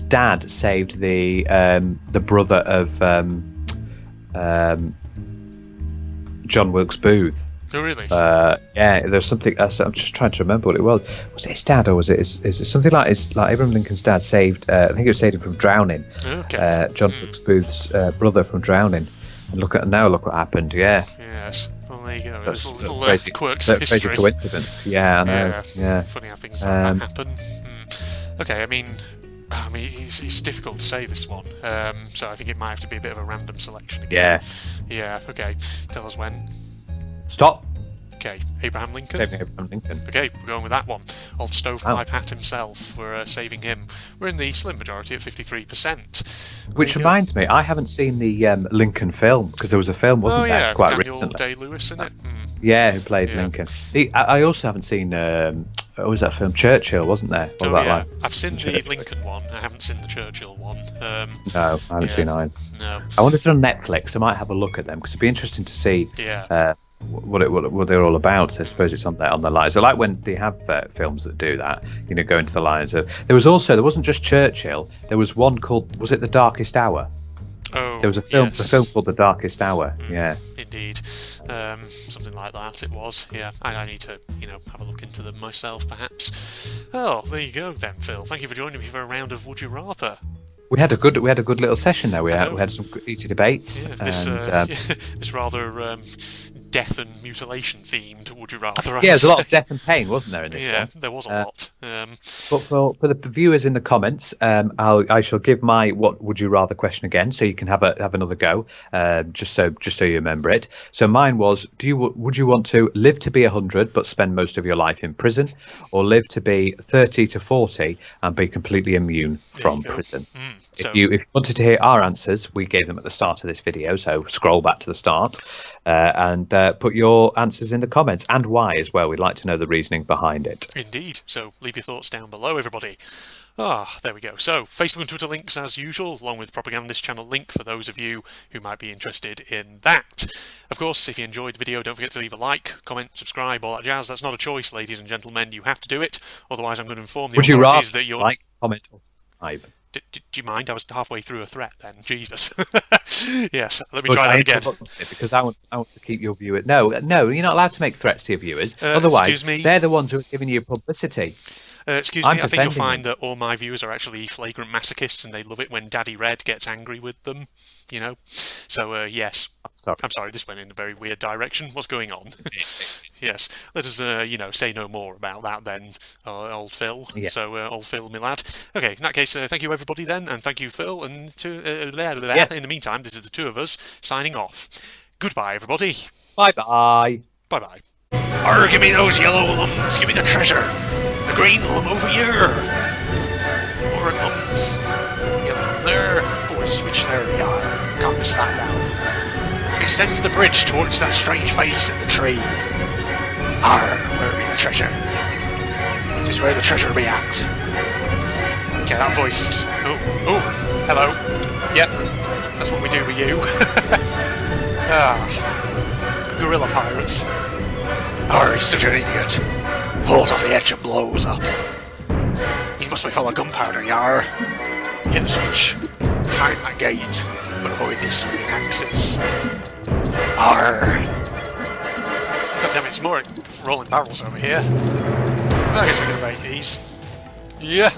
dad saved the brother of John Wilkes Booth. Oh, really? Yeah, there's something. I'm just trying to remember what it was. Was it his dad, or was it? Is it something like Abraham Lincoln's dad saved? I think it was saved him from drowning. Okay. John Wilkes Booth's brother from drowning. And look what happened. Yeah. Yes. Well, there you go. That's little crazy, quirks of history. Crazy coincidence. Yeah, I know. Yeah. Funny how things like that happen. Okay, I mean, it's difficult to say this one, so I think it might have to be a bit of a random selection again. Yeah. Okay. Tell us when. Stop. Okay, Abraham Lincoln. Saving Abraham Lincoln. Okay, we're going with that one. Old Stovepipe Hat himself. We're saving him. We're in the slim majority at 53%. Which reminds me, I haven't seen the Lincoln film, because there was a film, wasn't there, quite recently? Daniel Day-Lewis in it. Yeah, who played Lincoln. I also haven't seen. What was that film? Churchill, wasn't there? I've seen the Lincoln one. I haven't seen the Churchill one. No, I haven't seen either. No. I wonder if it's on Netflix. I might have a look at them, because it'd be interesting to see. What they're all about. I suppose it's on the lines. I like when they have films that do that. Go into the lines of. There wasn't just Churchill. There was one called. Was it The Darkest Hour? Oh, there was a film called The Darkest Hour. Yeah, indeed, something like that. It was. Yeah, I need to have a look into them myself, perhaps. Oh, there you go then, Phil. Thank you for joining me for a round of Would You Rather. We had a good little session there. We had some easy debates. Yeah, this rather death and mutilation themed Would You Rather. Yeah, there's a lot of death and pain, wasn't there, in this one? Yeah, there was a lot. But for the viewers in the comments, I shall give my What Would You Rather question again, so you can have another go, just so you remember it. So mine was: would you want to live to be 100 but spend most of your life in prison, or live to be 30 to 40 and be completely immune from prison? If you wanted to hear our answers, we gave them at the start of this video, so scroll back to the start and put your answers in the comments, and why as well. We'd like to know the reasoning behind it. Indeed. So leave your thoughts down below, everybody. There we go. So Facebook and Twitter links as usual, along with Propagandist channel link for those of you who might be interested in that. Of course, if you enjoyed the video, don't forget to leave a like, comment, subscribe, all that jazz. That's not a choice, ladies and gentlemen. You have to do it. Otherwise, I'm going to inform the authorities that you're... like, comment, or subscribe? Do you mind? I was halfway through a threat then. Jesus. Yes, let me But try I that again. interrupted it because I want to keep your viewers. No, you're not allowed to make threats to your viewers. Otherwise, excuse me. they're the ones who are giving you publicity. Excuse I'm me, I think you'll defending find them. that all my viewers are actually flagrant masochists and they love it when Daddy Red gets angry with them, you know? So, yes. Sorry. I'm sorry, this went in a very weird direction. What's going on? Yes, let us, say no more about that then, old Phil. Yeah. So, old Phil, my lad. Okay, in that case, thank you everybody then, and thank you, Phil. And Yes. in the meantime, this is the two of us signing off. Goodbye, everybody. Bye-bye. Bye-bye. Arr, give me those yellow lums, give me the treasure. The green lum over here. More lums. Yellow lum there. Boy, switch there, yar. Can't miss that now. Extends the bridge towards that strange face in the tree. Arr, where be the treasure? Just where the treasure be at. Okay, that voice is just... Oh, hello. Yep, that's what we do with you. Guerrilla pirates. Arr, he's such an idiot. Pulls off the edge and blows up. He must be full of gunpowder, yar. Hit the switch. Time that gate, but avoid these swinging axes. Arr. God damn it, it's more rolling barrels over here. I guess we can evade these. Yeah.